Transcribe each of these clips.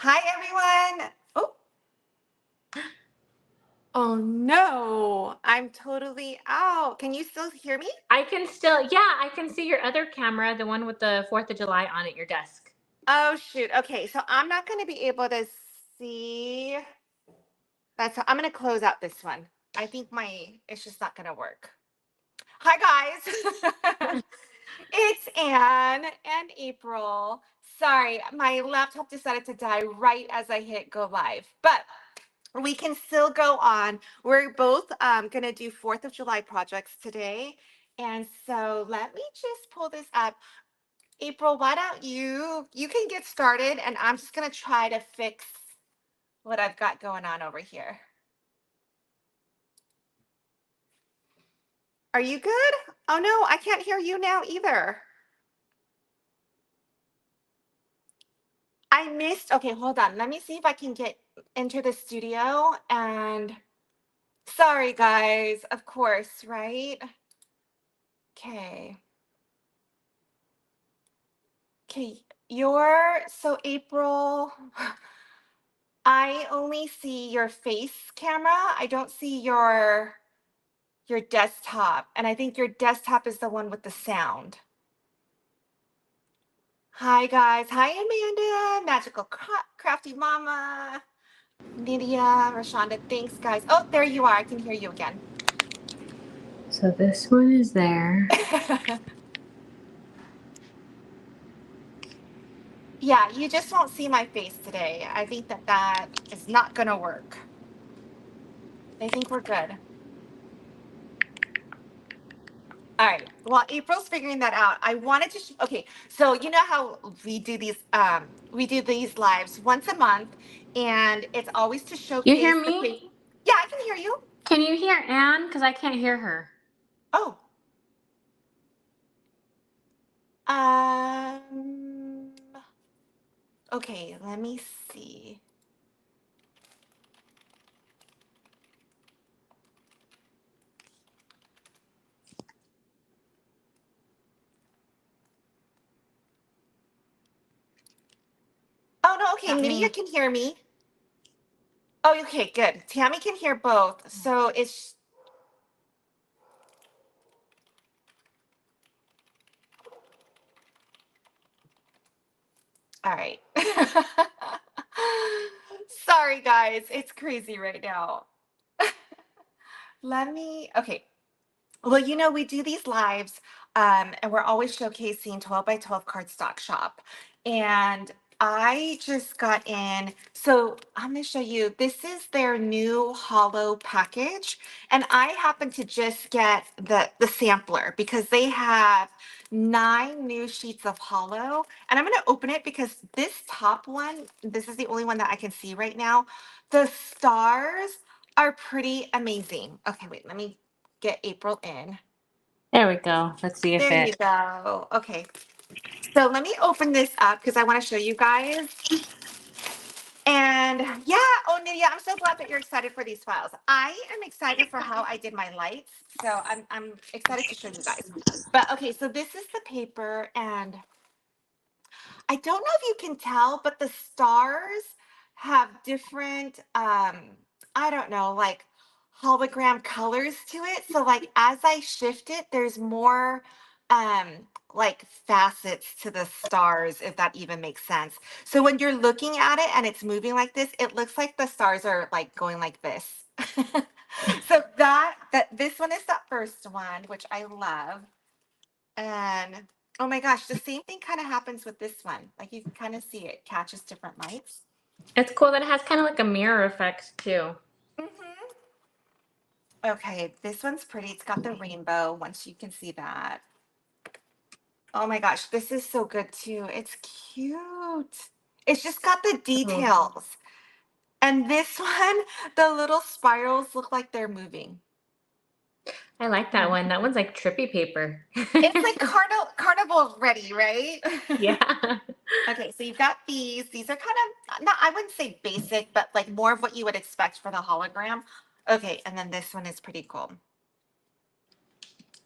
Hi, everyone. Oh no, I'm totally out. Can you still hear me? I can still, yeah, I can see your other camera, the one with the 4th of July on at your desk. Oh shoot. Okay, so I'm not going to be able to see. I'm going to close out this one. I think it's just not going to work. Hi, guys. It's Anne and April. Sorry, my laptop decided to die right as I hit go live, but we can still go on. We're both going to do 4th of July projects today. And so let me just pull this up. April, why don't you can get started and I'm just going to try to fix what I've got going on over here. Are you good? Oh no, I can't hear you now either. Okay, hold on. Let me see if I can get into the studio and sorry guys, of course, right? Okay. Okay, so April, I only see your face camera. I don't see your desktop, and I think your desktop is the one with the sound. Hi guys. Hi Amanda, Crafty Mama, Nydia, Rashonda. Thanks guys. Oh, there you are. I can hear you again. So this one is there. Yeah, you just won't see my face today. I think that is not gonna work. I think we're good. All right. Well, April's figuring that out. I wanted to. Okay. So you know how we do these lives once a month, and it's always to You hear showcase the me? page. Yeah, I can hear you. Can you hear Anne? Because I can't hear her. Oh. Um. Okay. Let me see. Oh no. Okay. Got Nydia me. can hear me. Oh, okay. Good. Tammy can hear both. So it's. All right. Sorry, guys. It's crazy right now. Okay. Well, we do these lives, and we're always showcasing 12 by 12 cardstock shop. And I just got in. So I'm going to show you. This is their new hollow package. And I happen to just get the sampler because they have 9 new sheets of hollow. And I'm going to open it because this top one, this is the only one that I can see right now. The stars are pretty amazing. Okay, wait, let me get April in. There we go. Let's see if There you it. go. Okay. So let me open this up because I want to show you guys. And yeah, oh Nydia, I'm so glad that you're excited for these files. I am excited for how I did my lights. So I'm excited to show you guys. But okay, so this is the paper and I don't know if you can tell, but the stars have different I don't know, like hologram colors to it. So like as I shift it, there's more like facets to the stars, if that even makes sense. So when you're looking at it and it's moving like this, it looks like the stars are like going like this. So that this one is the first one, which I love. And oh my gosh, the same thing kind of happens with this one. Like you can kind of see it catches different lights. It's cool that it has kind of like a mirror effect too. Hmm. Okay, this one's pretty. It's got the rainbow, once you can see that. Oh my gosh, this is so good too. It's cute. It's just got the details. And this one, the little spirals look like they're moving. I like that one. That one's like trippy paper. It's like carnival ready, right? Yeah. Okay, so you've got these. These are kind of not, I wouldn't say basic, but like more of what you would expect for the hologram. Okay, and then this one is pretty cool.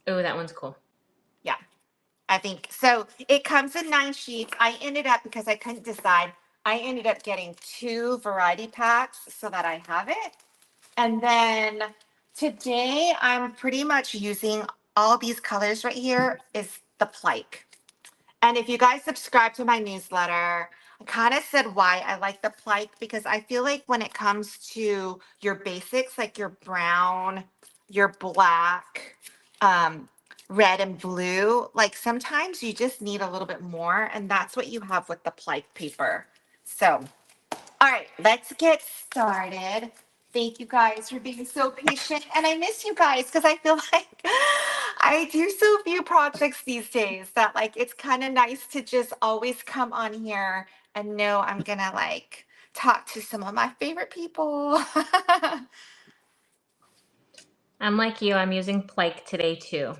Oh, that one's cool. Yeah, I think so. It comes in 9 sheets. I ended up because I couldn't decide. I ended up getting 2 variety packs so that I have it. And then today I'm pretty much using all these colors right here is the Plike. And if you guys subscribe to my newsletter, I kind of said why I like the Plike because I feel like when it comes to your basics, like your brown, your black, um, red and blue, like sometimes you just need a little bit more. And that's what you have with the Plike paper. So all right, let's get started. Thank you guys for being so patient. And I miss you guys because I feel like I do so few projects these days that like it's kind of nice to just always come on here and know I'm gonna like talk to some of my favorite people. I'm like you. I'm using Plike today too.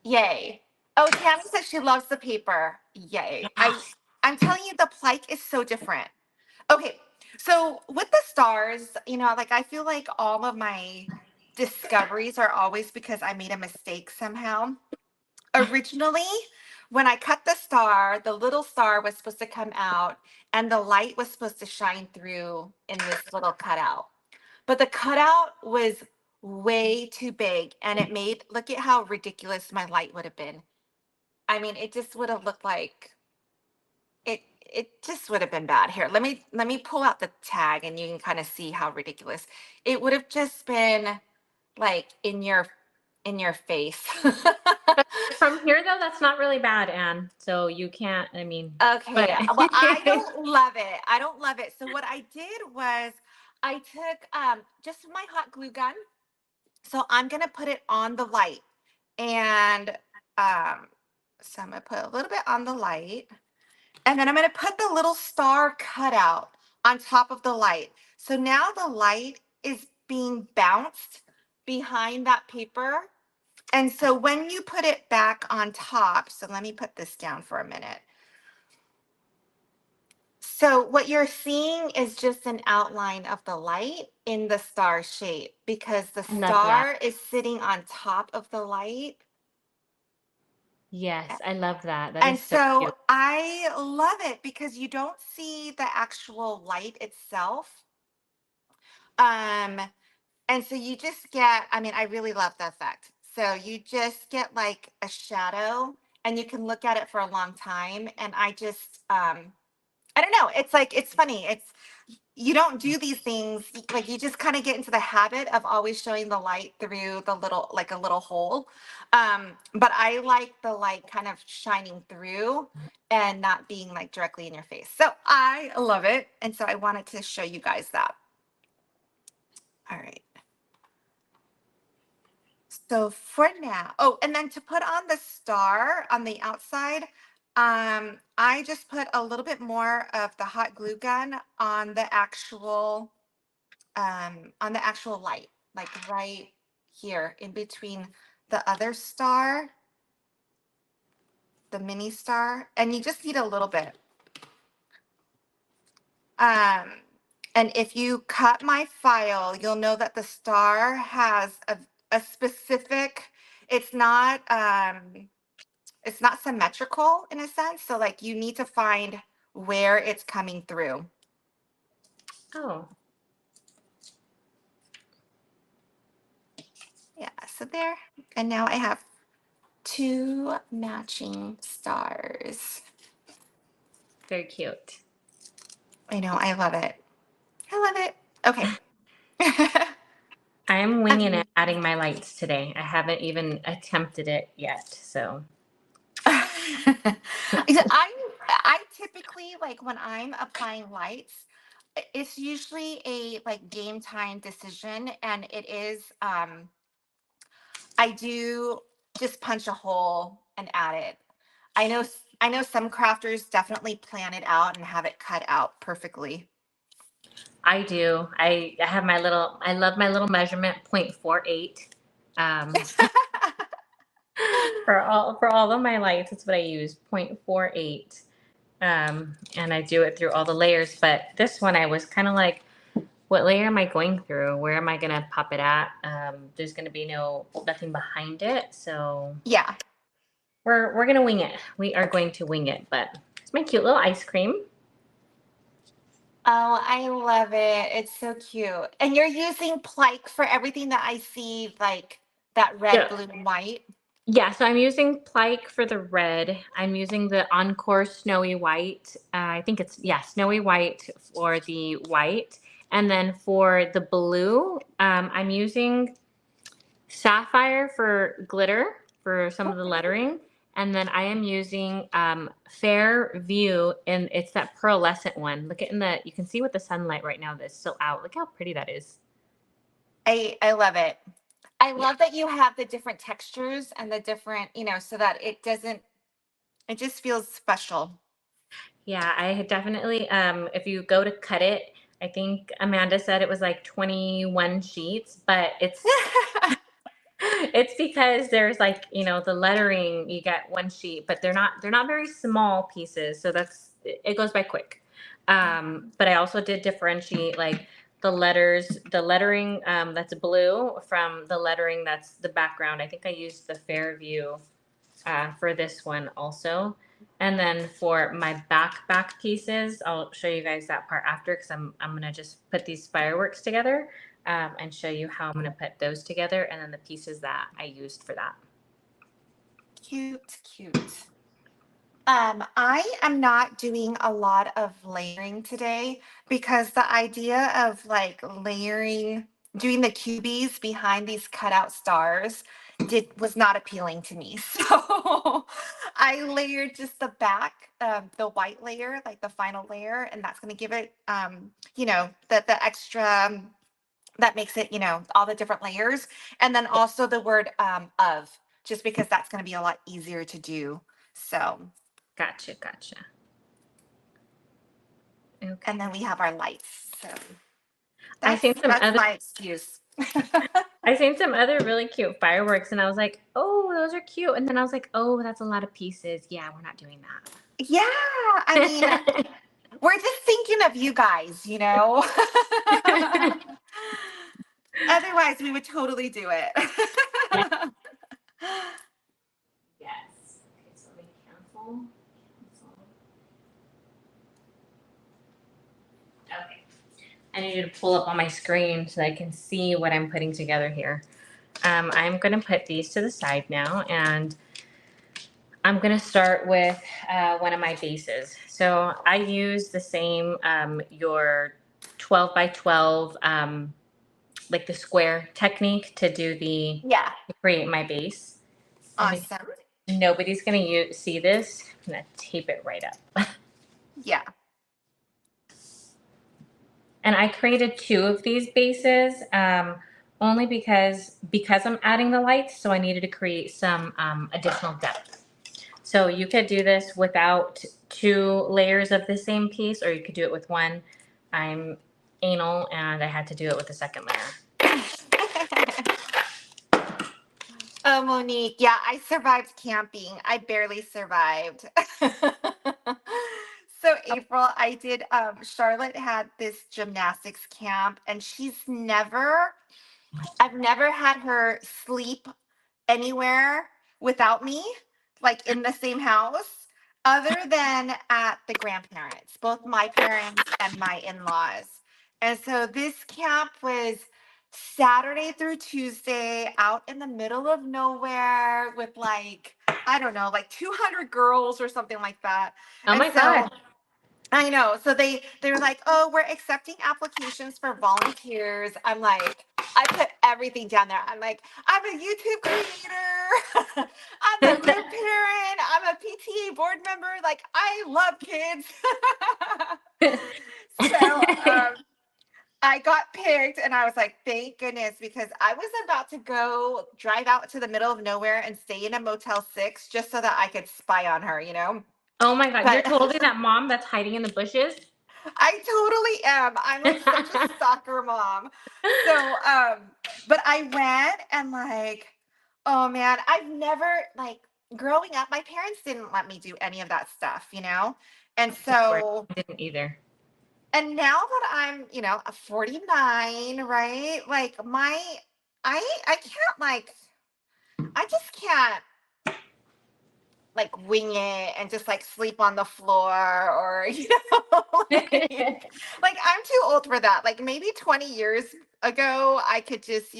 Yay. Oh, Tammy says she loves the paper. Yay. I'm telling you, the Plike is so different. Okay, so with the stars, like I feel like all of my discoveries are always because I made a mistake somehow. Originally, when I cut the star, the little star was supposed to come out and the light was supposed to shine through in this little cutout. But the cutout was way too big and it made, look at how ridiculous my light would have been. I mean, it just would have looked like it just would have been bad. Here, let me pull out the tag and you can kind of see how ridiculous. It would have just been like in your face. From here though, that's not really bad, Anne. So you can't. I mean, Okay, but well, I don't love it. I don't love it. So what I did was I took just my hot glue gun. So I'm gonna put it on the light. And so I'm gonna put a little bit on the light. And then I'm going to put the little star cutout on top of the light. So now the light is being bounced behind that paper. And so when you put it back on top, so let me put this down for a minute. So what you're seeing is just an outline of the light in the star shape because the I love that. star is sitting on top of the light. Yes, I love that. That And is so cute. so I love it because you don't see the actual light itself. Um, and so you just get, I mean, I really love the effect. So you just get like a shadow and you can look at it for a long time. And I don't know, it's like, it's funny. You don't do these things, like you just kind of get into the habit of always showing the light through the little, like a little hole. But I like the light kind of shining through and not being like directly in your face. So I love it. And so I wanted to show you guys that. All right. So for now, oh, and then to put on the star on the outside, I just put a little bit more of the hot glue gun on the actual light, like right here in between the other star, the mini star, and you just need a little bit. And if you cut my file, you'll know that the star has a specific, it's not symmetrical in a sense. So like you need to find where it's coming through. Oh, Yeah, so there. And now I have 2 matching stars. very cute. I know, I love it. I love it. Okay. I'm winging it, adding my lights today. I haven't even attempted it yet. So I typically like when I'm applying lights, it's usually a like game time decision and it is I do just punch a hole and add it. I know some crafters definitely plan it out and have it cut out perfectly. I do. I have my little. I love my little measurement 0.48. Um, for all of my lights, that's what I use 0.48. And I do it through all the layers. But this one, I was kind of like, what layer am I going through? Where am I gonna pop it at? There's gonna be nothing behind it, so Yeah. we're gonna wing it. We are going to wing it. But it's my cute little ice cream. Oh, I love it. It's so cute. And you're using Plike for everything that I see, like that red, Yeah. blue, and white. Yeah, so I'm using Plike for the red. I'm using the Encore Snowy White. I think it's, yeah, Snowy White for the white. And then for the blue, I'm using Sapphire for glitter for some of the lettering. And then I am using Fair View, and it's that pearlescent one. Look at in the, you can see with the sunlight right now that's still out. Look how pretty that is. I love it. I Yeah. love that you have the different textures and the different, so that it doesn't, it just feels special. Yeah, I had definitely, if you go to cut it, I think Amanda said it was like 21 sheets, but it's because there's like, the lettering, you get one sheet, but they're not very small pieces, so it goes by quick. But I also did differentiate like the lettering that's blue from the lettering that's the background. I think I used the Fairview for this one also. And then for my back pieces, I'll show you guys that part after because I'm gonna just put these fireworks together and show you how I'm gonna put those together and then the pieces that I used for that. Cute, cute. I am not doing a lot of layering today because the idea of like layering, doing the cubies behind these cutout stars was not appealing to me. So I layered just the back, the white layer, like the final layer, and that's going to give it, the extra that makes it, all the different layers, and then also the word of, just because that's going to be a lot easier to do. So. Gotcha, gotcha. Okay. And then we have our lights. So I that's seen some that's other my excuse. I seen some other really cute fireworks and I was like, oh, those are cute. And then I was like, oh, that's a lot of pieces. Yeah, we're not doing Yeah, I mean, we're just thinking of you guys, that. Otherwise, we would totally do Yeah. it. Yes. Okay, so let me cancel. Okay. I need you to pull up on my screen so I can see what I'm putting together here. I'm going to put these to the side now, and I'm going to start with one of my bases. So I use the same, your 12 by 12, like the square technique to Yeah, to create my base. And because awesome. nobody's going to see this, I'm going to tape it right up. Yeah, And I created two of these bases only because I'm adding the lights, so I needed to create some additional depth. So you could do this without two layers of the same piece, or you could do it with one. I'm anal, and I had to do it with a second layer. oh, Monique. Yeah, I survived camping. I barely survived. So April, I did Charlotte had this gymnastics camp, and I've never had her sleep anywhere without me, like in the same house, other than at the grandparents, both my parents and my in-laws. And so this camp was Saturday through Tuesday out in the middle of nowhere with like, I don't know, like 200 girls or something like that. Oh And my god! so I know. So they were like, "Oh, we're accepting applications for volunteers." I'm like, I put everything down there. I'm like, I'm a YouTube creator. I'm a group parent. I'm a PTA board member. Like, I love kids. So I got picked, and I was like, thank goodness, because I was about to go drive out to the middle of nowhere and stay in a Motel 6 just so that I could spy on her. Oh my god! You're But totally that mom that's hiding in the bushes. I totally am. I'm like such a soccer mom. So, but I went and like, oh man, I've never like growing up, my parents didn't let me do any of that stuff. And Of course, so, I didn't either. and now that I'm, a 49, right? Like I can't like, I just can't like wing it and just like sleep on the floor or like I'm too old for that. Like maybe 20 years ago I could just,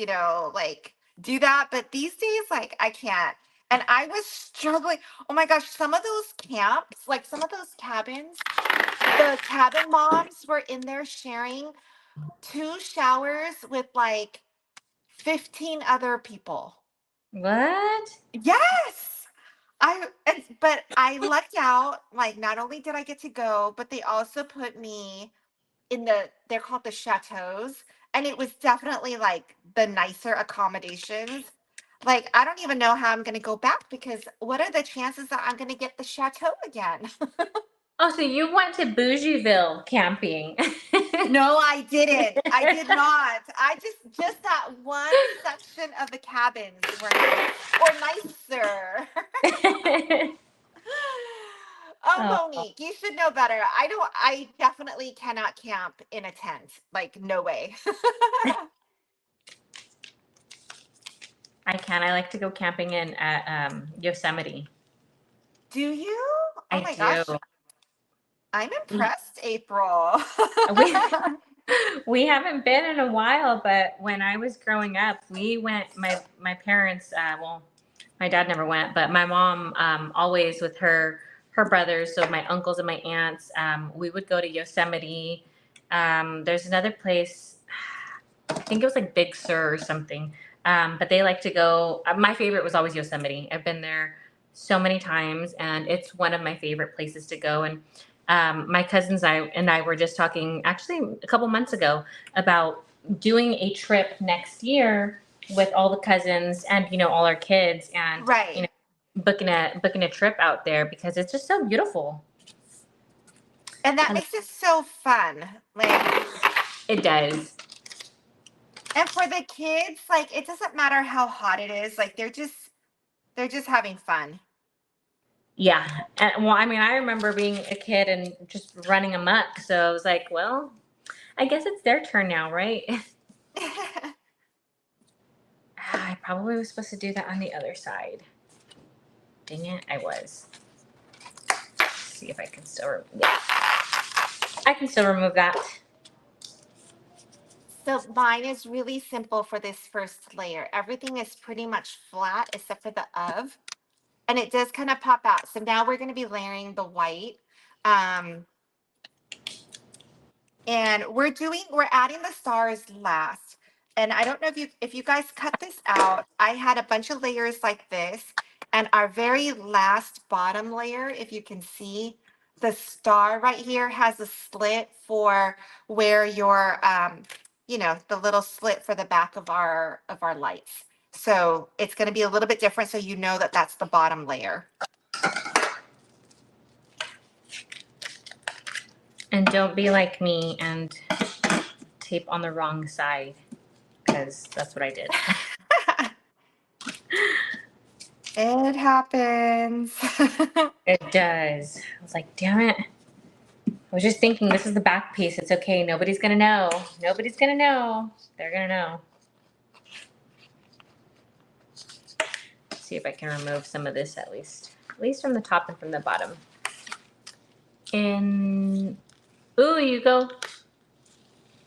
like do that, but these days like I can't. And I was struggling. Oh my gosh, some of those camps, like some of those cabins, the cabin moms were in there sharing 2 showers with like 15 other people. What? Yes. But I lucked out. Like, not only did I get to go, but they also put me in they're called the chateaus. And it was definitely like the nicer accommodations. Like, I don't even know how I'm going to go back because what are the chances that I'm going to get the chateau again? Oh, so you went to Bougieville camping. No, I didn't. I did not. I just that one section of the cabins were nice or nicer. Oh, Oh, Monique, you should know better. I definitely cannot camp in a tent. Like, no way. I can. I like to go camping in at Yosemite. Do you? Oh I my do. gosh. I'm We impressed, April. we we haven't been in a while, but when I was growing up, we went. My parents. Well, my dad never went, but my mom always with her brothers, so my uncles and my aunts. We would go to Yosemite. There's another place. I think it was like Big Sur or something. But they like to go. My favorite was always Yosemite. I've been there so many times, and it's one of my favorite places to go. And my cousins and I were just talking actually a couple months ago about doing a trip next year with all the cousins and all our kids, and Right. booking a trip out there because it's just so beautiful. And that And makes it so fun. Like, it does. and for the kids, like, it doesn't matter how hot it is. Like, they're just having fun. Yeah. And well, I mean, I remember being a kid and just running amok. So I was like, well, I guess it's their turn now, right? I probably was supposed to do that on the other side. Dang it, I was. Let's see if I can still. Yeah, I can still remove that. So mine is really simple for this first layer. Everything is pretty much flat except for the of, and it does kind of pop out. So now we're going to be layering the white. Um, and we're adding the stars last. And I don't know if you guys cut this out. I had a bunch of layers like this, and our very last bottom layer, if you can see, the star right here has a slit for where your the little slit for the back of our lights. So it's going to be a little bit different, so you know that that's the bottom layer. And don't be like me and tape on the wrong side, because that's what I did. It happens. It does. I was like, damn it. I was just thinking, this is the back piece. It's okay. Nobody's gonna know. Nobody's gonna know. They're gonna know. Let's see if I can remove some of this at least from the top and from the bottom. And ooh, you go.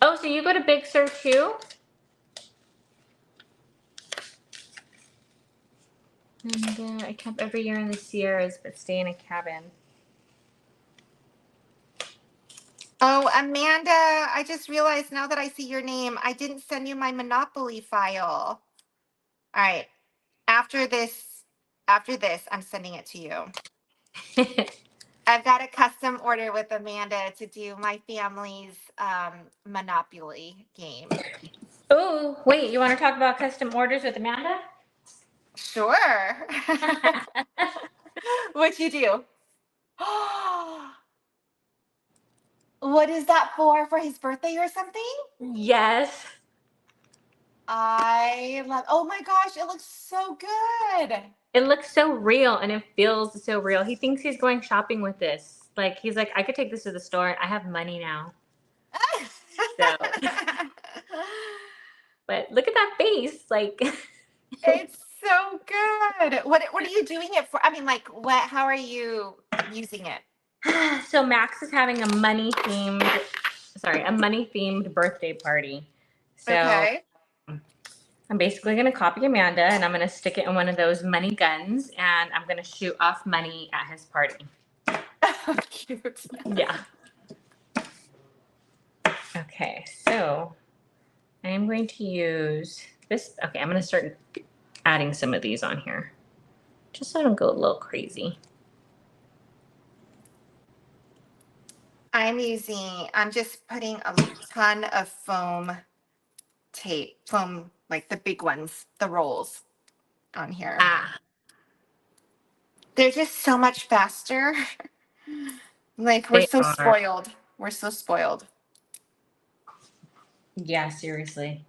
Oh, so you go to Big Sur too? And I camp every year in the Sierras, but stay in a cabin. Oh, Amanda, I just realized now that I see your name, I didn't send you my Monopoly file. All right. After this, I'm sending it to you. I've got a custom order with Amanda to do my family's Monopoly game. Oh, wait, you want to talk about custom orders with Amanda? Sure. What'd you do? What is that for his birthday or something? Yes. I love, oh my gosh, it looks so good. It looks so real and it feels so real. He thinks he's going shopping with this. Like, he's like, I could take this to the store. I have money now. So, but look at that face. Like, It's so good. What are you doing it for? I mean, like, how are you using it? So Max is having a money themed birthday party. So Okay. I'm basically going to copy Amanda and I'm going to stick it in one of those money guns and I'm going to shoot off money at his party. Cute. Yeah. Okay, so I am going to use this. Okay, I'm going to start adding some of these on here just so I don't go a little crazy. I'm just putting a ton of foam tape, like the big ones, the rolls on here. Ah, They're just so much faster. Like, we're they so are. spoiled. We're so spoiled. Yeah, seriously.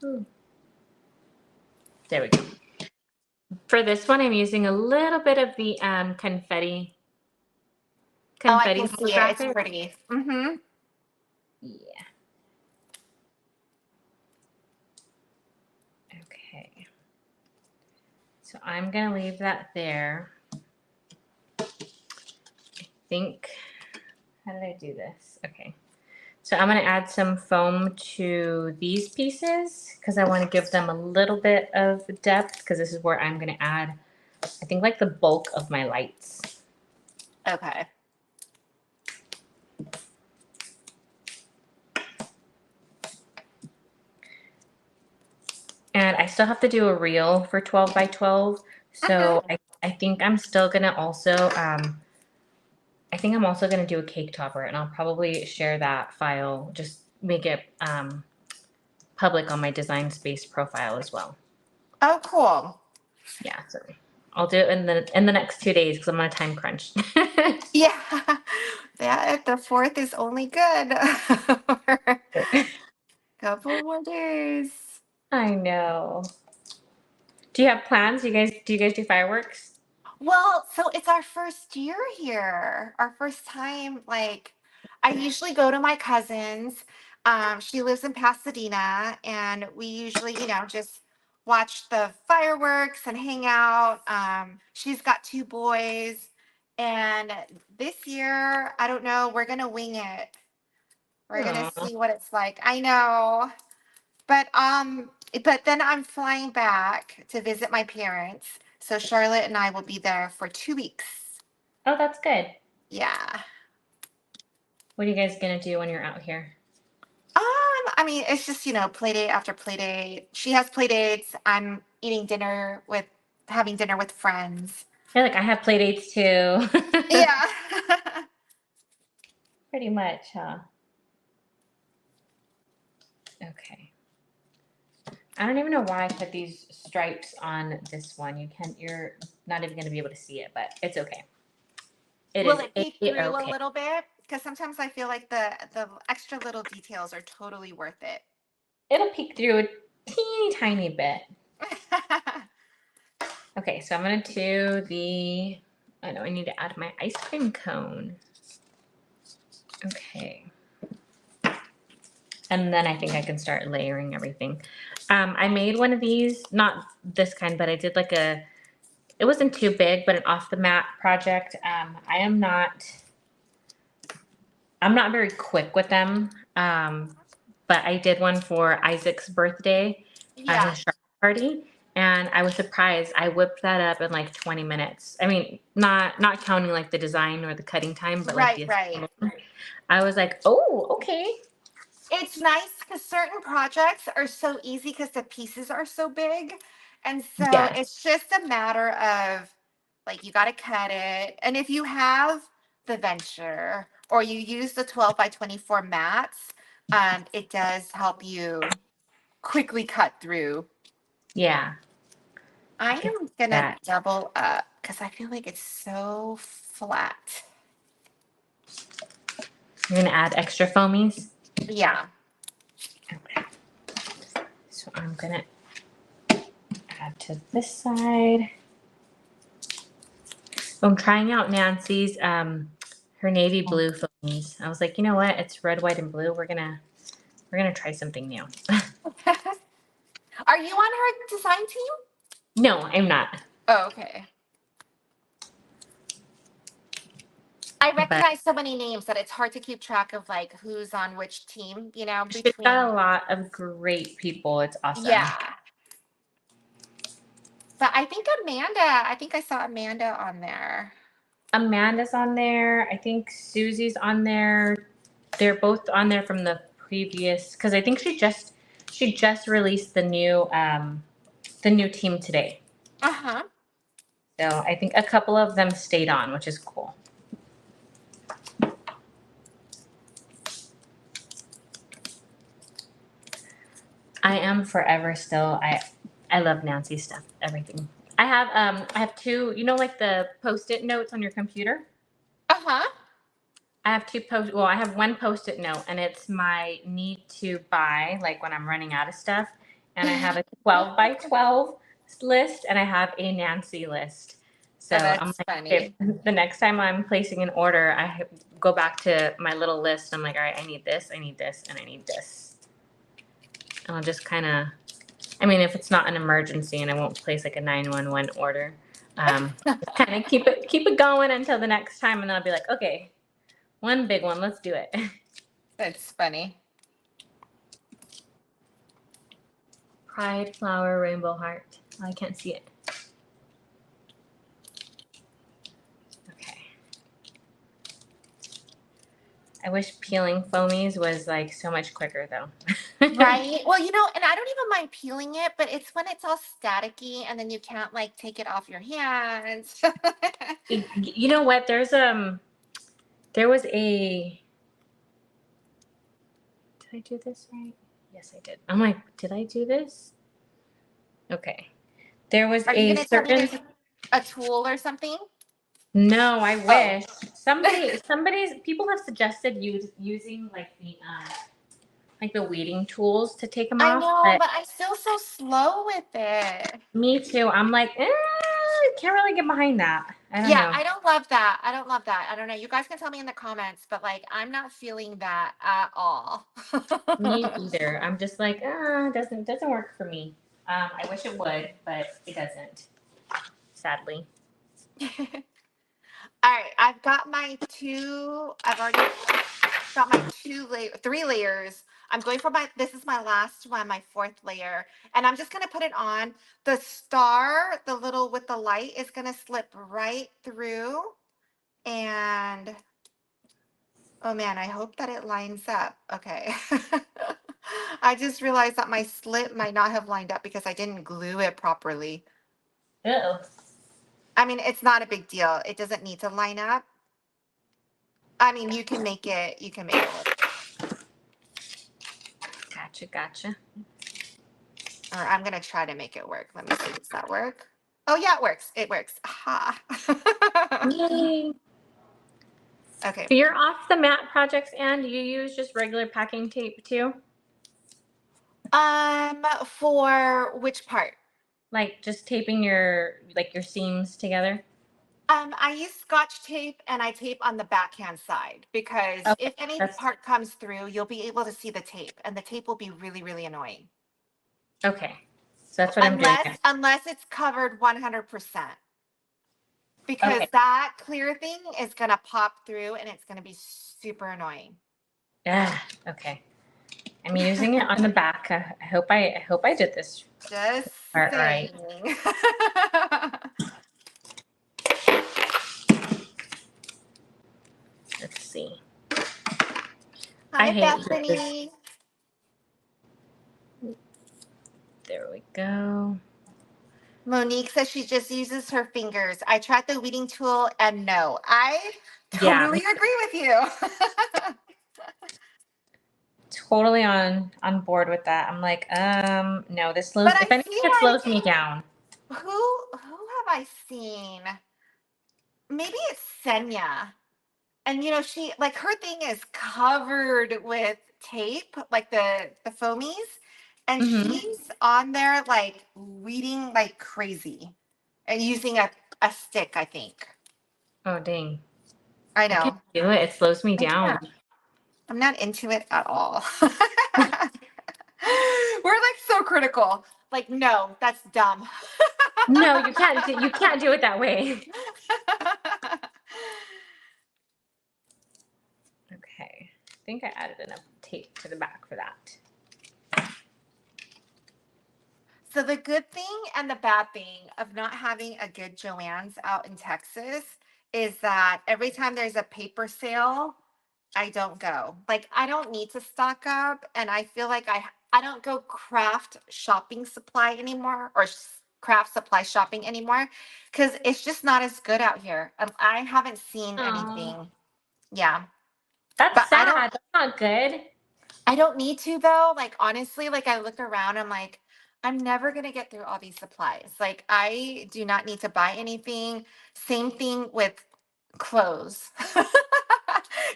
Ooh. There we go. For this one, I'm using a little bit of the confetti Oh, I can see it. It's graphic. pretty. Mm-hmm. Yeah. Okay. So I'm gonna leave that there. I think, how did I do this? Okay. So I'm gonna add some foam to these pieces because I want to give them a little bit of depth because this is where I'm gonna add, I think, like the bulk of my lights. Okay. And I still have to do a reel for 12 by 12. So I think I'm still gonna also, I think I'm also gonna do a cake topper and I'll probably share that file, just make it public on my Design Space profile as well. Oh, cool. Yeah, so I'll do it in the next 2 days because I'm on a time crunch. Yeah. That the fourth is only good. Couple more days. I know. Do you have plans? Do you guys do fireworks? Well, so it's our first year here. Our first time. Like, I usually go to my cousin's. She lives in Pasadena, and we usually, just watch the fireworks and hang out. She's got two boys, and this year, I don't know. We're gonna wing it. We're gonna Oh, see what it's like. I know. But then I'm flying back to visit my parents. So Charlotte and I will be there for 2 weeks. oh, that's good. Yeah. What are you guys gonna do when you're out here? I mean, it's just, play date after play date. She has play dates. I'm having dinner with friends. I feel like I have play dates too. Yeah. Pretty much, huh? Okay. I don't even know why I put these stripes on this one. You're not even gonna be able to see it, but it's okay. It Will is it peek through a okay. little bit? Because sometimes I feel like the extra little details are totally worth it. It'll peek through a teeny tiny bit. Okay, so I'm gonna do I know I need to add my ice cream cone. Okay. And then I think I can start layering everything. I made one of these, not this kind, but I did like it wasn't too big, but an off the mat project. I'm not very quick with them. But I did one for Isaac's birthday at Yeah. his shark party. And I was surprised. I whipped that up in like 20 minutes. I mean, not counting like the design or the cutting time, but like Right, the right. I was like, oh, okay. It's nice because certain projects are so easy because the pieces are so big. And so Yes. it's just a matter of, like, you got to cut it. And if you have the venture or you use the 12 by 24 mats, it does help you quickly cut through. Yeah. I It's am going to that. double up because I feel like it's so flat. You're gonna add extra foamies. Yeah. Okay. So I'm gonna add to this side. I'm trying out Nancy's her navy blue foamies. I was like, you know what? It's red, white, and blue. We're gonna try something new. Are you on her design team? No, I'm not. Oh, okay. I But recognize so many names that it's hard to keep track of like who's on which team, she's got between. a lot of great people. It's awesome. Yeah. But I think I saw Amanda on there. Amanda's on there. I think Susie's on there. They're both on there from the previous because I think she just released the new team today. Uh-huh. So I think a couple of them stayed on, which is cool. I am forever still. I love Nancy's stuff, everything. I have two, like the post-it notes on your computer. Uh-huh. I have I have one post-it note and it's my need to buy, like when I'm running out of stuff. And I have a 12 by 12 list and I have a Nancy list. So Oh, I'm that's like, okay, funny. the next time I'm placing an order, go back to my little list. I'm like, all right, I need this, I need this, and I need this. And I'll just kind of, if it's not an emergency and I won't place like a 911 order, just kind of keep it going until the next time. And then I'll be like, okay, one big one, let's do it. That's funny. Pride, flower, rainbow heart. Oh, I can't see it. Okay. I wish peeling foamies was like so much quicker though. Right. Well, and I don't even mind peeling it, but it's when it's all staticky and then you can't like take it off your hands. You know what? There was a. Did I do this right? Yes, I did. I'm like, did I do this? Okay. There was Are you a gonna tell me certain. there's a tool or something? No, I Oh. wish people have suggested using like the weeding tools to take them I off, know, but but I'm still so slow with it. me too. I'm like, can't really get behind that. I don't Yeah, know. I don't love that. I don't love that. I don't know. You guys can tell me in the comments, but like I'm not feeling that at all. Me either. I'm just like, doesn't work for me. I wish it would, but it doesn't. Sadly. All right, I've already got my three layers. I'm going for this is my last one, my fourth layer. And I'm just gonna put it on. The star, the little with the light is gonna slip right through. And oh man, I hope that it lines up. Okay. I just realized that my slit might not have lined up because I didn't glue it properly. Uh-oh. I mean, it's not a big deal. It doesn't need to line up. I mean, you can make it work. Gotcha. Or I'm gonna try to make it work. Let me see. Does that work? Oh yeah, it works. It works. Ha. Yay. Okay. For your off the mat projects, and you use just regular packing tape too? For which part? Like just taping your seams together? I use Scotch tape and I tape on the backhand side because Okay. if any That's part comes through, you'll be able to see the tape, and the tape will be really, really annoying. okay. So that's what I'm doing. Unless it's covered 100%. Because Okay. that clear thing is gonna pop through and it's gonna be super annoying. Okay. I'm using it on the back. I hope I did this Just part right. saying. Let's see. I Hi, hate this. Bethany. There we go. Monique says she just uses her fingers. I tried the weeding tool and no, I Yeah, totally agree with you. totally on board with that. I'm like, no, this slows. But I If anything, see it slows like me down. who have I seen? Maybe it's Senya. And she like her thing is covered with tape, like the foamies, and Mm-hmm. she's on there like weeding like crazy and using a stick, I think. Oh dang, I I can't know. do it. It slows me I down. can't. I'm not into it at all. We're like so so critical. Like, no, that's dumb. No, you can't. You can't do it that way. Okay, I think I added enough tape to the back for that. So the good thing and the bad thing of not having a good Joann's out in Texas is that every time there's a paper sale, I don't go. Like, I don't need to stock up, and I feel like I don't go craft shopping supply anymore, or craft supply shopping anymore, because it's just not as good out here. I haven't seen Oh, anything. Yeah, that's but I don't. sad. That's not good. I don't need to though. Like, honestly, like, I look around, I'm like, I'm never gonna get through all these supplies. Like, I do not need to buy anything. Same thing with clothes.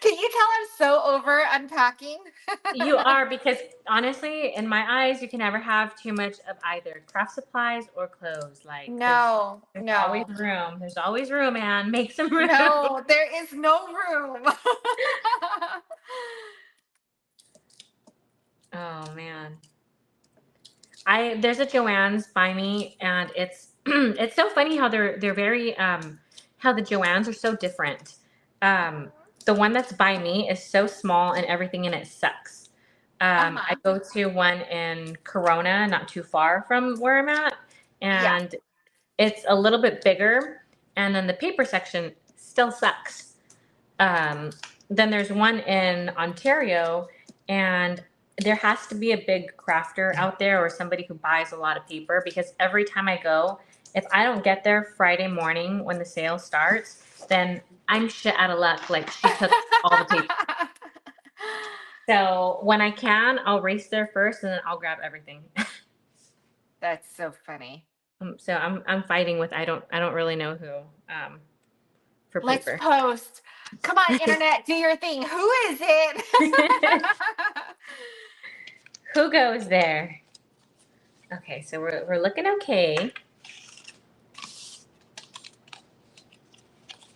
Can you tell I'm so over unpacking? You are, because honestly, in my eyes, you can never have too much of either craft supplies or clothes. Like, because No, there's always no, room. There's always room, man. Make some room. no, there is no room. Oh man. There's a Joann's by me, and it's it's so funny how they're very how the Joann's are so different. Um, the one that's by me is so small and everything in it sucks. I Uh-huh. go to one in Corona, not too far from where I'm at, Yeah. and it's a little bit bigger, and then the paper section still sucks. Um, then there's one in Ontario, and there has to be a big crafter out there or somebody who buys a lot of paper, because every time I go, if I don't get there Friday morning when the sale starts, then I'm shit out of luck. Like, she took all the paper. So when I can, I'll race there first and then I'll grab everything. That's so funny. So I'm fighting with I don't really know who for Let's paper. post. Come on, internet, do your thing. Who is it? Who goes there? Okay, so we're looking okay.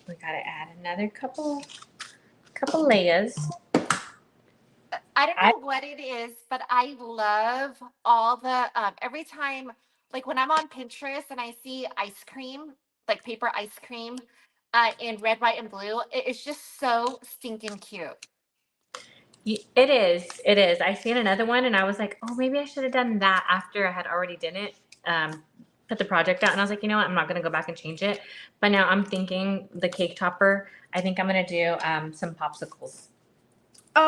We gotta add another couple layers. I don't I know what it is, but I love all the every time, like when I'm on Pinterest and I see ice cream, like paper ice cream, in red, white, and blue, it's just so stinking cute. it is. I seen another one and I was like, oh, maybe I should have done that after I had already done it. Put the project out, and I was like, you know what, I'm not gonna go back and change it. But now I'm thinking the cake topper. I think I'm gonna do some popsicles.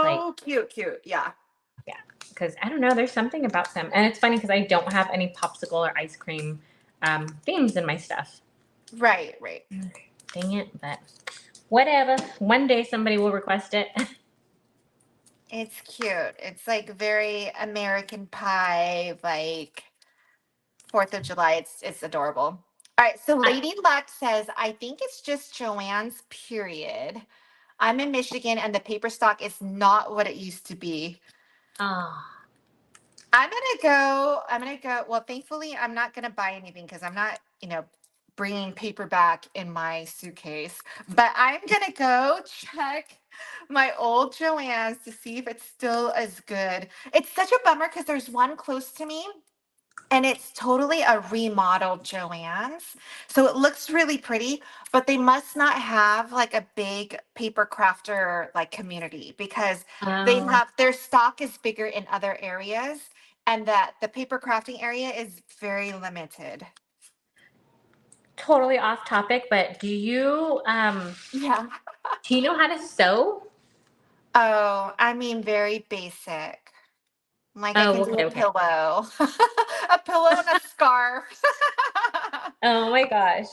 Like, Oh, cute, cute. Yeah. yeah, because I don't know, there's something about them, and it's funny because I don't have any popsicle or ice cream themes in my stuff. Right, right. Dang it, but whatever. One day somebody will request it. It's cute. It's like very American Pie, like 4th of July. It's adorable. All right, so I, Lady Luck says, I think it's just Joanne's period. I'm in Michigan and the paper stock is not what it used to be. oh, I'm gonna go. Well, thankfully, I'm not gonna buy anything because I'm not, bringing paper back in my suitcase. But I'm gonna go check my old Joann's to see if it's still as good. It's such a bummer because there's one close to me and it's totally a remodeled Joann's. So it looks really pretty, but they must not have like a big paper crafter like community because they um, have their stock is bigger in other areas and that the paper crafting area is very limited. totally off topic, but Yeah. do you know how to sew? Oh, I mean very basic. Like I can Oh, do okay, a okay. pillow. A pillow and a scarf. Oh my gosh.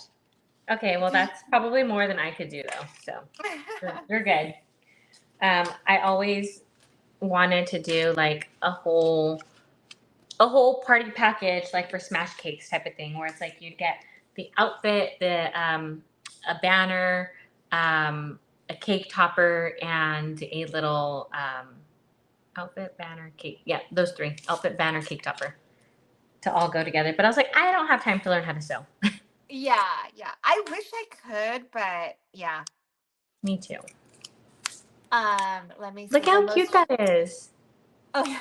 Okay, well that's probably more than I could do though. So you're good. I always wanted to do like a whole party package, like for smash cakes type of thing, where it's like you'd get the outfit, the a banner, a cake topper, and a little outfit, banner, cake. Yeah, those three: outfit, banner, cake topper, to all go together. But I was like, I don't have time to learn how to sew. Yeah, yeah. I wish I could, but yeah. Me too. Let me Look see. The how cute most that is. Oh, yeah.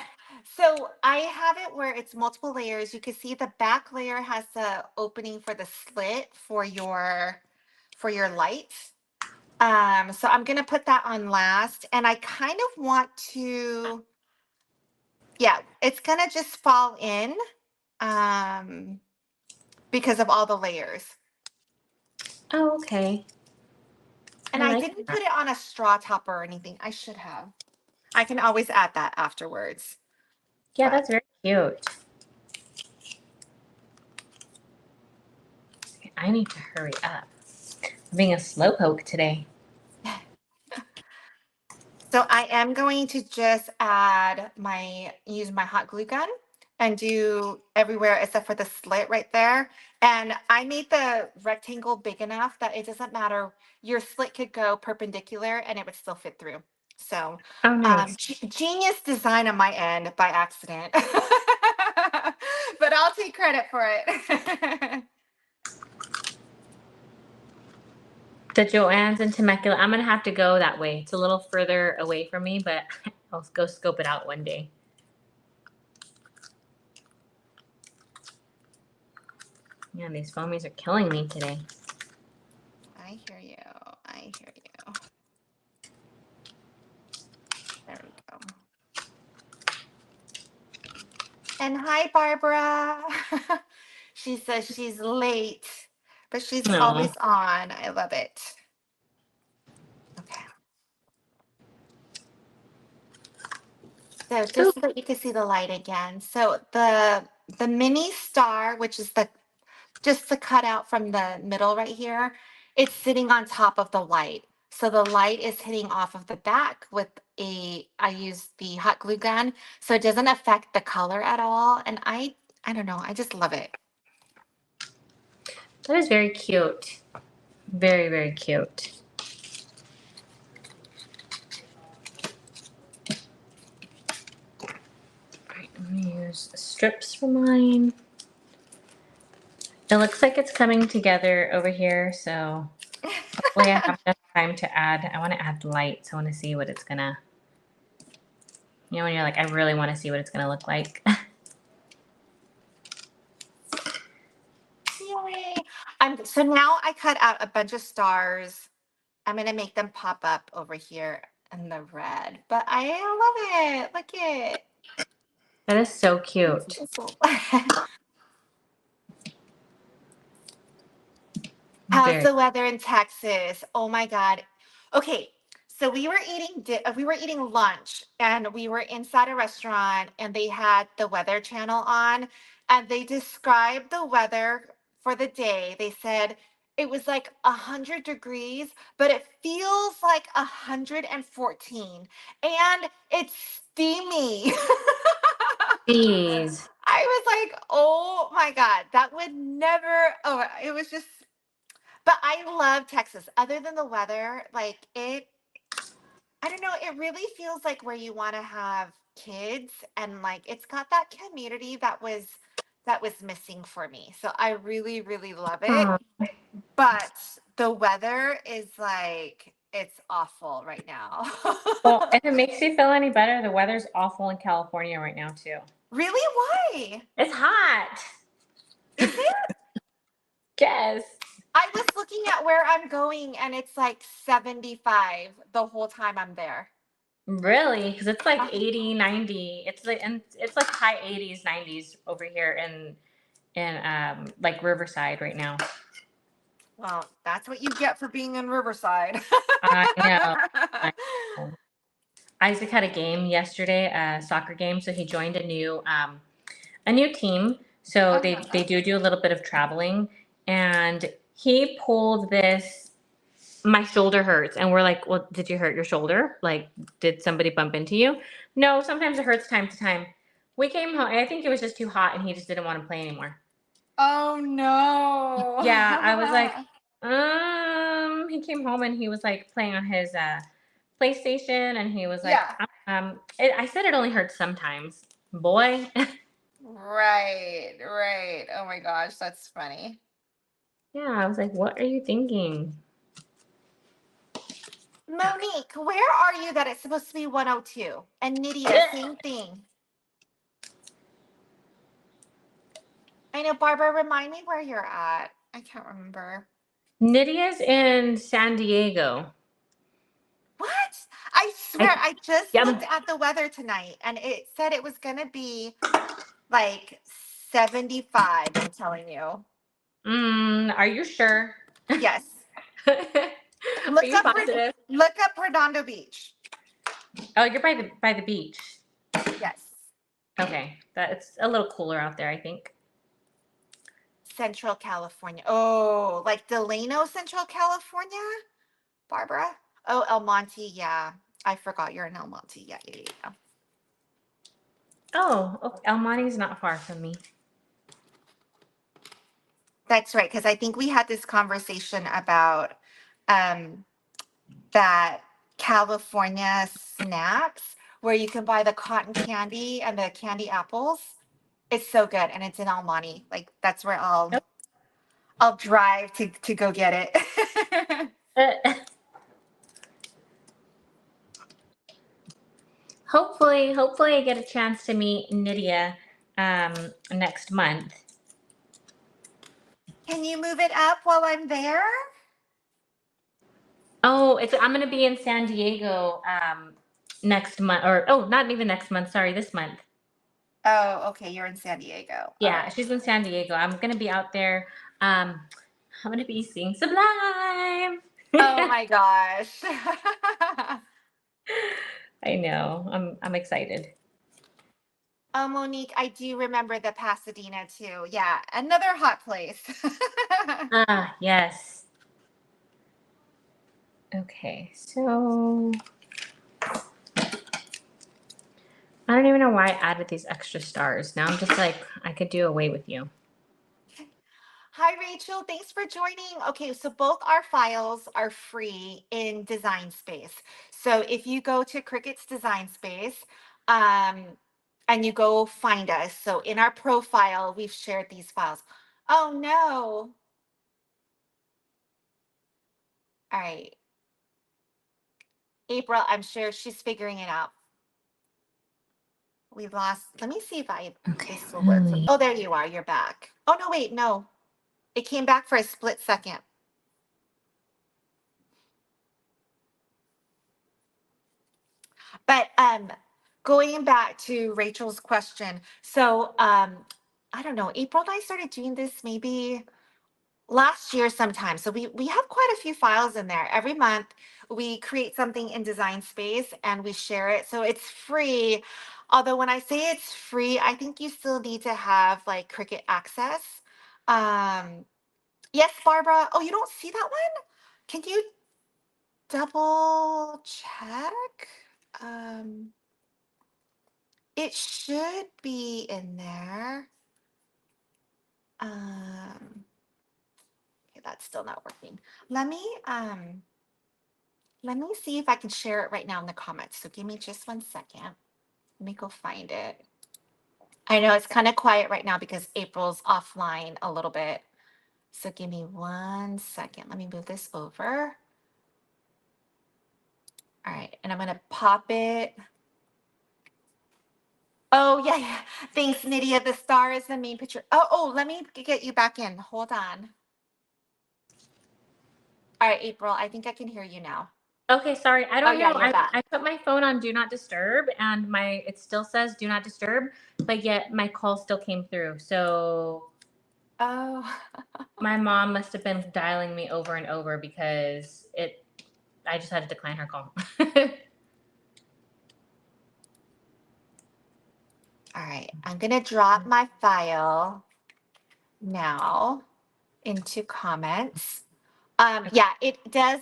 So I have it where it's multiple layers. You can see the back layer has the opening for the slit for your lights. So I'm gonna put that on last, and I kind of want to, yeah, it's gonna just fall in um, because of all the layers. Oh, okay. And I I like didn't that. put it on a straw topper or anything. I should have. I can always add that afterwards. Yeah, But that's very cute. I need to hurry up. I'm being a slowpoke today. so I am going to just use my hot glue gun and do everywhere except for the slit right there. And I made the rectangle big enough that it doesn't matter. Your slit could go perpendicular and it would still fit through. So Oh, nice. genius design on my end by accident. But I'll take credit for it. The Joann's in Temecula. I'm gonna have to go that way. It's a little further away from me, but I'll go scope it out one day. Yeah, these foamies are killing me today. I hear you. I hear you. There we go. And hi, Barbara. She says she's late, but she's No. always on. I love it. Okay. So Ooh. just so that you can see the light again. So the mini star, which is the just the cutout from the middle right here, it's sitting on top of the light. So the light is hitting off of the back with I use the hot glue gun, so it doesn't affect the color at all. And I don't know, I just love it. That is very cute. Very, very cute. Alright, I'm gonna use strips for mine. It looks like it's coming together over here, so hopefully I have enough time to add. I want to add lights. I want to see what it's gonna, when you're like, I really want to see what it's gonna look like. Yay. So now I cut out a bunch of stars. I'm gonna make them pop up over here in the red, but I love it. Look it. That is so It's cute. beautiful. How's Very. the weather in Texas? Oh my God. Okay, so we were eating lunch and we were inside a restaurant and they had the weather channel on and they described the weather for the day. They said it was like 100 degrees, but it feels like 114 and it's steamy. Jeez. I was like, oh my God, that would never, oh, it was just but I love Texas. Other than the weather, like I don't know, it really feels like where you want to have kids and like it's got that community that was missing for me. So I really, really love it. Aw. But the weather is like it's awful right now. Well, if it makes you feel any better, the weather's awful in California right now too. Really? Why? It's hot. Is it? Yes. I was looking at where I'm going and it's like 75 the whole time I'm there. Really? Because it's like Uh, 80, 90. It's like high 80s, 90s over here in like Riverside right now. Well, that's what you get for being in Riverside. I know. I know. Isaac had a game yesterday, a soccer game, so he joined a new team. So they Uh-huh. do a little bit of traveling, and he pulled this. My shoulder hurts, and we're like, well, did you hurt your shoulder? Like, did somebody bump into you? No, sometimes it hurts time to time. We came home. I think it was just too hot, and he just didn't want to play anymore. Oh no. Yeah, I was like, he came home and he was like playing on his PlayStation, and he was like, Yeah. I said it only hurts sometimes, boy. Right, right. Oh my gosh, that's funny. Yeah, I was like, what are you thinking? Okay. Monique, where are you that it's supposed to be 102? And Nydia, Ugh. same thing. I know, Barbara, remind me where you're at. I can't remember. Nydia's in San Diego. What? I swear, I I just yeah. looked at the weather tonight and it said it was going to be like 75. I'm telling you. Are you sure? Yes. Are you positive? Look up Redondo Beach. Oh, you're by the beach. Yes. Okay, that's a little cooler out there, I think. Central California. Oh, like Delano, Central California? Barbara? Oh, El Monte. Yeah. I forgot you're in El Monte. Yeah, yeah, yeah. Oh, okay. El Monte's not far from me. That's right. Because I think we had this conversation about um, that California snacks where you can buy the cotton candy and the candy apples. It's so good. And it's in El Monte. Like that's where Nope. I'll drive to go get it. Hopefully I get a chance to meet Nydia next month. Can you move it up while I'm there? Oh, I'm gonna be in San Diego next month, or oh, not even next month. Sorry, this month. Oh, okay. You're in San Diego. All Yeah, right. she's in San Diego. I'm gonna be out there. I'm gonna be seeing Sublime. Oh my gosh. I know. I'm excited. Oh, Monique, I do remember the Pasadena too. Yeah, another hot place. Ah, yes. Okay, so I don't even know why I added these extra stars. Now I'm just like, I could do away with you. Hi, Rachel. Thanks for joining. Okay, so both our files are free in Design Space. So if you go to Cricut's Design Space, um, and you go find us, so in our profile, we've shared these files. Oh no. All right. April, I'm sure she's figuring it out. We lost. Let me see if Okay, this will work. really. Oh, there you are. You're back. Oh no, wait, no. It came back for a split second. But going back to Rachel's question, so I don't know, April and I started doing this maybe last year sometime. So we have quite a few files in there. Every month we create something in Design Space and we share it. So it's free. Although when I say it's free, I think you still need to have like Cricut access. Um, yes, Barbara. Oh, you don't see that one? Can you double check? Um, it should be in there. Okay, that's still not working. Let me um let me see if I can share it right now in the comments. So give me just 1 second. Let me go find it. I know it's kind of quiet right now because April's offline a little bit. So give me 1 second. Let me move this over. All right, and I'm gonna pop it. Oh yeah, yeah. Thanks, Nydia. The star is the main picture. Oh, let me get you back in. Hold on. All right, April, I think I can hear you now. Okay, sorry. I Oh don't yeah, know. you're back. I put my phone on do not disturb and it still says do not disturb, but yet my call still came through. So Oh. my mom must have been dialing me over and over because I just had to decline her call. All right, I'm gonna drop my file now into comments. Yeah, it does.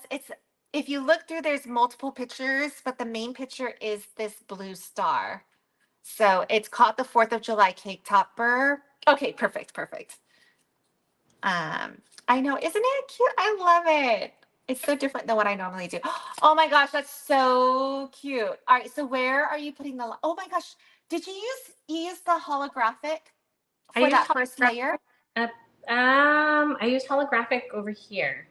If you look through, there's multiple pictures, but the main picture is this blue star. So it's called the 4th of July cake topper. Okay, perfect, perfect. I know, isn't it cute? I love it. It's so different than what I normally do. Oh my gosh, that's so cute. All right, so where are you putting the? Oh my gosh, did you use the holographic I for use that first layer? holographic. I use holographic over here.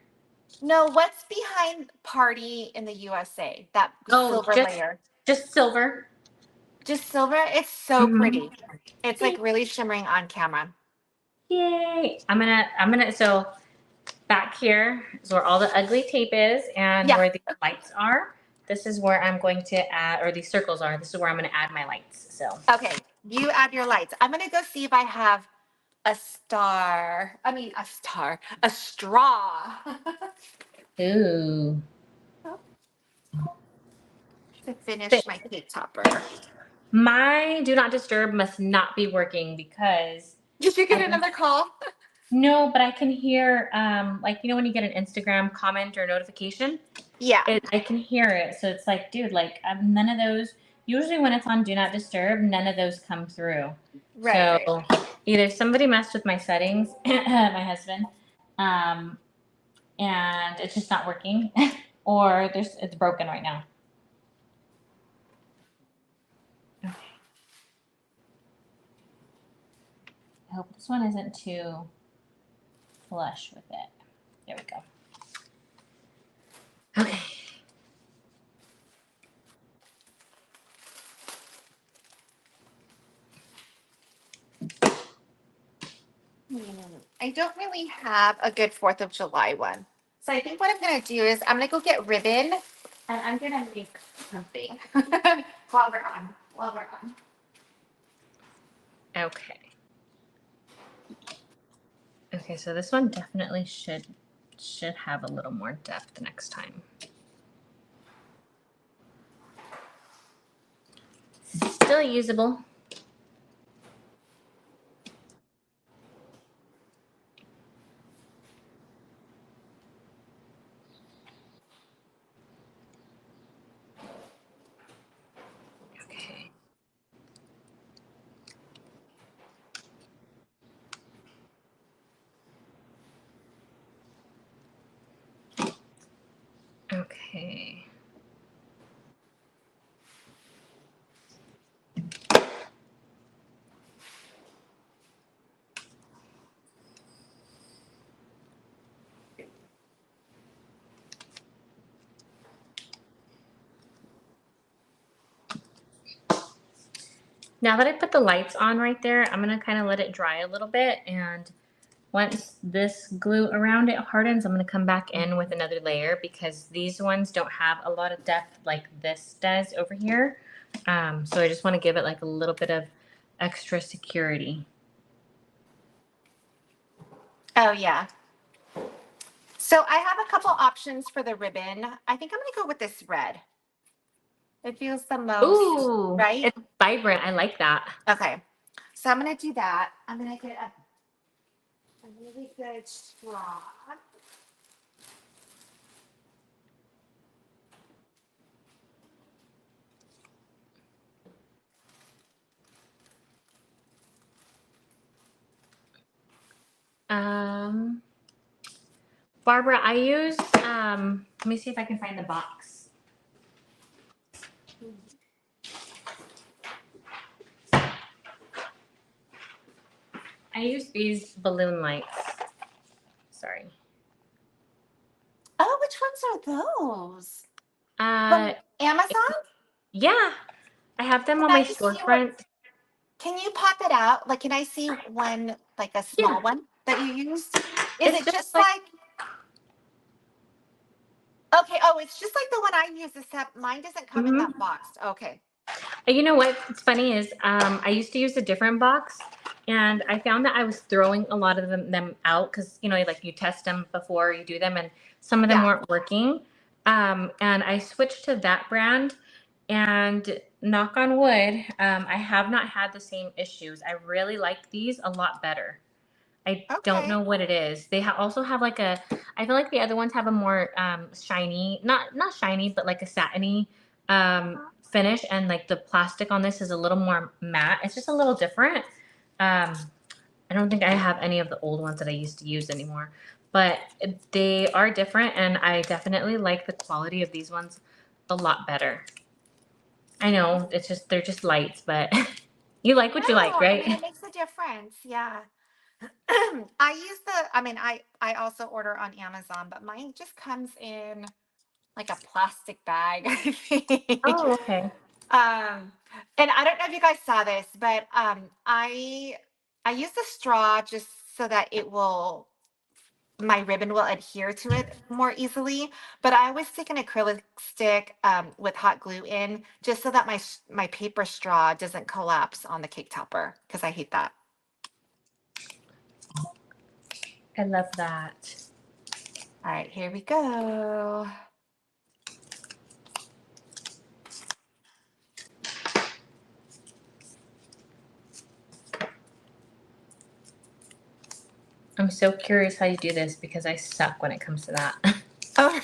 No, what's behind Party in the USA? That Oh, silver layer. just silver. Just silver? It's so Mm-hmm. pretty. It's like really shimmering on camera. Yay. So back here is where all the ugly tape is and Yeah. where the lights are. This is where I'm going to add, or these circles are, this is where I'm going to add my lights. So, Okay. You add your lights. I'm gonna go see if I have a star. I mean, a straw ooh. to finish my cake topper. My do not disturb must not be working because Did you I get another call? no, but I can hear like when you get an Instagram comment or notification, Yeah. I can hear it. So it's like, dude, like none of those. Usually when it's on do not disturb, none of those come through. Right, So right. either somebody messed with my settings, my husband, um, and it's just not working, or it's broken right now. Okay. I hope this one isn't too flush with it. There we go. Okay. I don't really have a good 4th of July one. So I think what I'm going to do is I'm going to go get ribbon and I'm going to make something while we're on. While we're on. Okay. Okay, so this one definitely should have a little more depth next time. Still usable. Okay. Okay. Now that I put the lights on right there, I'm gonna kind of let it dry a little bit, and once this glue around it hardens, I'm gonna come back in with another layer because these ones don't have a lot of depth like this does over here. So I just wanna give it like a little bit of extra security. Oh, yeah. So I have a couple options for the ribbon. I think I'm going to go with this red. It feels the most, Ooh, right? it's vibrant. I like that. Okay. So I'm going to do that. I'm going to get a really good straw. Um, Barbara, I use, let me see if I can find the box. I use these balloon lights. Sorry. Oh, which ones are those? Uh, From Amazon? yeah, I have them Can on my I see what? storefront. Can you pop it out? Like, can I see one, like a Yeah, small one that you used? Is it's it just just like, like, okay, oh, it's just like the one I use, except mine doesn't come in that mm-hmm. box. Okay. You know what's funny is I used to use a different box, and I found that I was throwing a lot of them out because like you test them before you do them, and some of them Yeah. weren't working. And I switched to that brand, and knock on wood, I have not had the same issues. I really like these a lot better. I don't Okay. know what it is. They also have like I feel like the other ones have a more shiny, not shiny, but like a satiny finish, and like the plastic on this is a little more matte. It's just a little different. Um, I don't think I have any of the old ones that I used to use anymore, but they are different, and I definitely like the quality of these ones a lot better. I know they're just lights, but you like what you like, No, I mean, right? it makes a difference. Yeah. I mean, I also order on Amazon, but mine just comes in like a plastic bag, I think. Oh, okay. And I don't know if you guys saw this, but I use the straw just so that my ribbon will adhere to it more easily. But I always stick an acrylic stick with hot glue in, just so that my paper straw doesn't collapse on the cake topper, because I hate that. I love that. All right, here we go. I'm so curious how you do this because I suck when it comes to that. Oh,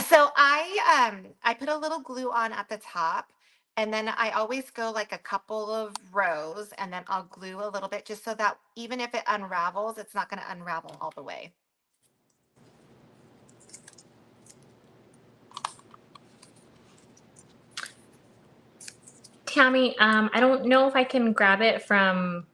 so I put a little glue on at the top, and then I always go like a couple of rows, and then I'll glue a little bit just so that even if it unravels, it's not going to unravel all the way. Tammy, I don't know if I can grab it from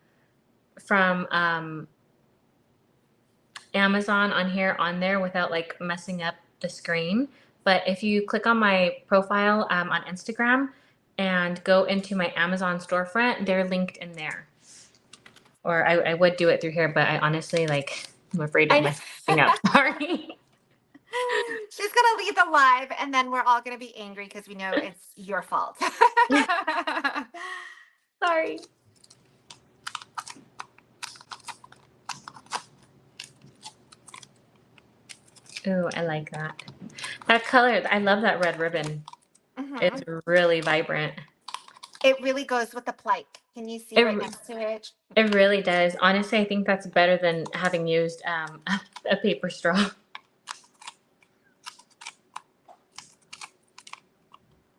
Amazon on here on there without like messing up the screen. But if you click on my profile on Instagram and go into my Amazon storefront, they're linked in there. Or I would do it through here, but I honestly like I'm afraid I of know. messing up. Sorry. She's gonna leave the live, and then we're all gonna be angry because we know it's your fault. Sorry. Ooh, I like that. That color, I love that red ribbon. It's really vibrant. It really goes with the plike. Can you see It, right next to it? it really does. Honestly, I think that's better than having used a paper straw.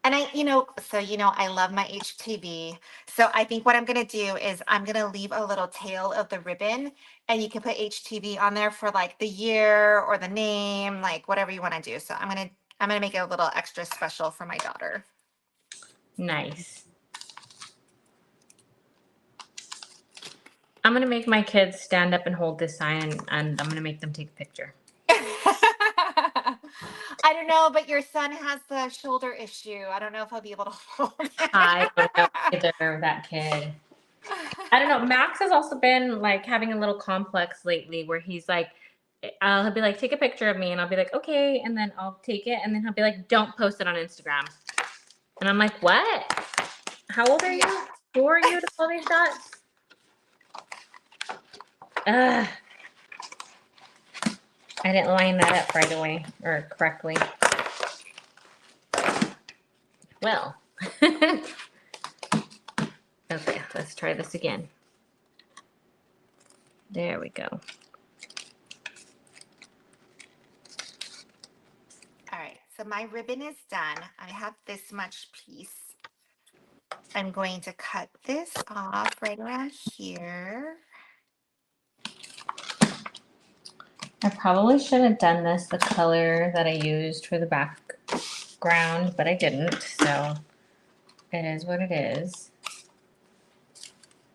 And I love my HTV. So I think what I'm going to do is I'm going to leave a little tail of the ribbon, and you can put HTV on there for like the year or the name, like whatever you want to do. So I'm going to make it a little extra special for my daughter. Nice. I'm going to make my kids stand up and hold this sign, and I'm going to make them take a picture. I don't know, but your son has the shoulder issue. I don't know if he'll be able to hold it. I don't know either of that kid. I don't know. Max has also been like having a little complex lately where he's like, he'll be like, take a picture of me, and I'll be like, okay, and then I'll take it, and then he'll be like, don't post it on Instagram. And I'm like, what? How old are you? Who are you to call these shots? Ugh. I didn't line that up right away or correctly. Well. Okay, let's try this again. There we go. All right, so my ribbon is done. I have this much piece. I'm going to cut this off right around here. I probably should have done this the color that I used for the background, but I didn't, so it is what it is.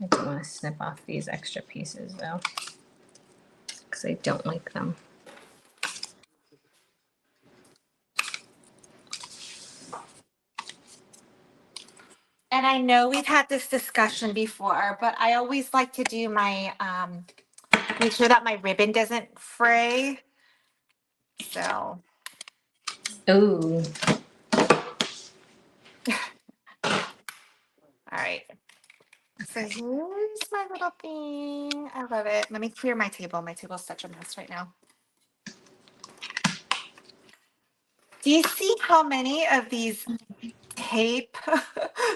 I do want to snip off these extra pieces though, because I don't like them. And I know we've had this discussion before, but I always like to do my, make sure that my ribbon doesn't fray. So. Ooh. All right. So here's my little thing. I love it. Let me clear my table. My table's such a mess right now. Do you see how many of these tape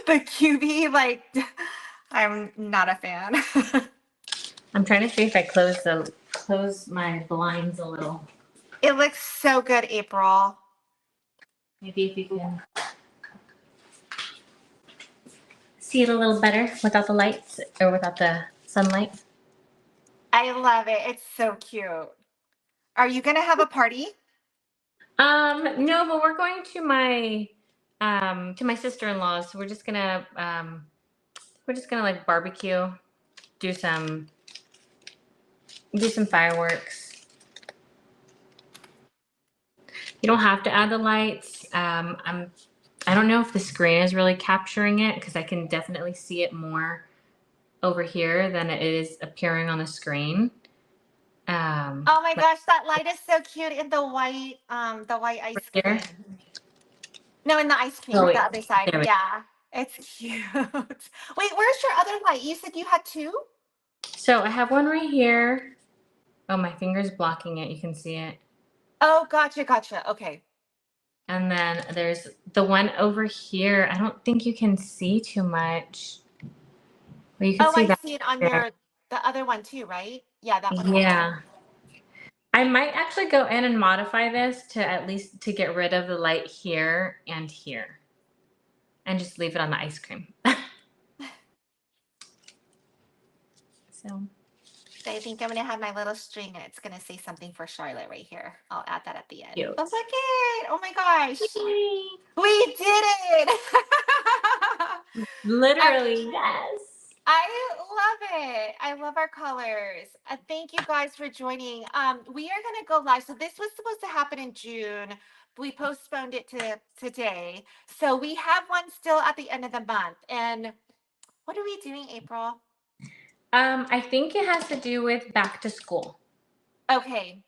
the QB? Like, I'm not a fan. I'm trying to see if I close my blinds a little. It looks so good, April. Maybe if you can see it a little better without the lights or without the sunlight. I love it. It's so cute. Are you gonna have a party? No, but we're going to my sister-in-law's. So we're just gonna like barbecue, do some fireworks. You don't have to add the lights. I don't know if the screen is really capturing it because I can definitely see it more over here than it is appearing on the screen. Oh my gosh, that light is so cute in the white ice Here. cream. No, in the ice Oh, cream, wait. the other side. There we go. Yeah, it's cute. Wait, where's your other light? You said you had two? So I have one right here. Oh, my finger's blocking it. You can see it. Oh, gotcha, gotcha. Okay. And then there's the one over here. I don't think you can see too much. Well, you can Oh, see I that see it on there. the other one too, right? Yeah, that one right there. Yeah. I might actually go in and modify this to at least to get rid of the light here and here. And just leave it on the ice cream. So So I think I'm gonna have my little string and it's gonna say something for Charlotte right here. I'll add that at the end. cute. Oh, look it! Oh my gosh. Yay. We did it! I Literally, yes. I love it. I love our colors. Thank you guys for joining. We are gonna go live. So this was supposed to happen in June. We postponed it to today. So we have one still at the end of the month. And what are we doing, April? I think it has to do with back to school. Okay.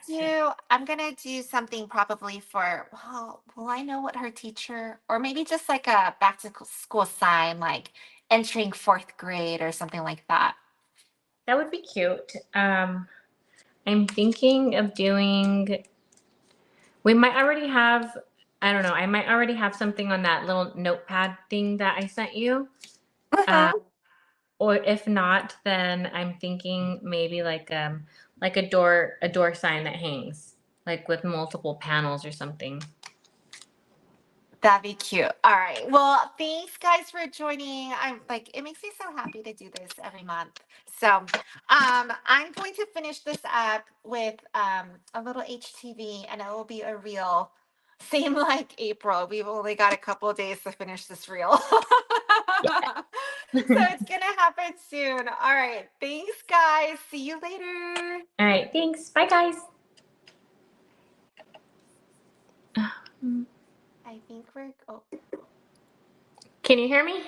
Yeah. I'm gonna do something probably for, well, will I know what her teacher, or maybe just like a back to school sign, like entering fourth grade or something like that. That would be cute. I'm thinking of doing, we might already have, I don't know, I might already have something on that little notepad thing that I sent you. Uh, or if not, then I'm thinking maybe like a door sign that hangs, like with multiple panels or something. That'd be cute. All right. Well, thanks guys for joining. I'm like, it makes me so happy to do this every month. So, I'm going to finish this up with a little HTV and it will be a reel. Same like April. We've only got a couple of days to finish this reel. So it's gonna happen soon. All right. Thanks, guys. See you later. All right, thanks. Bye, guys. I think we're oh Can you hear me?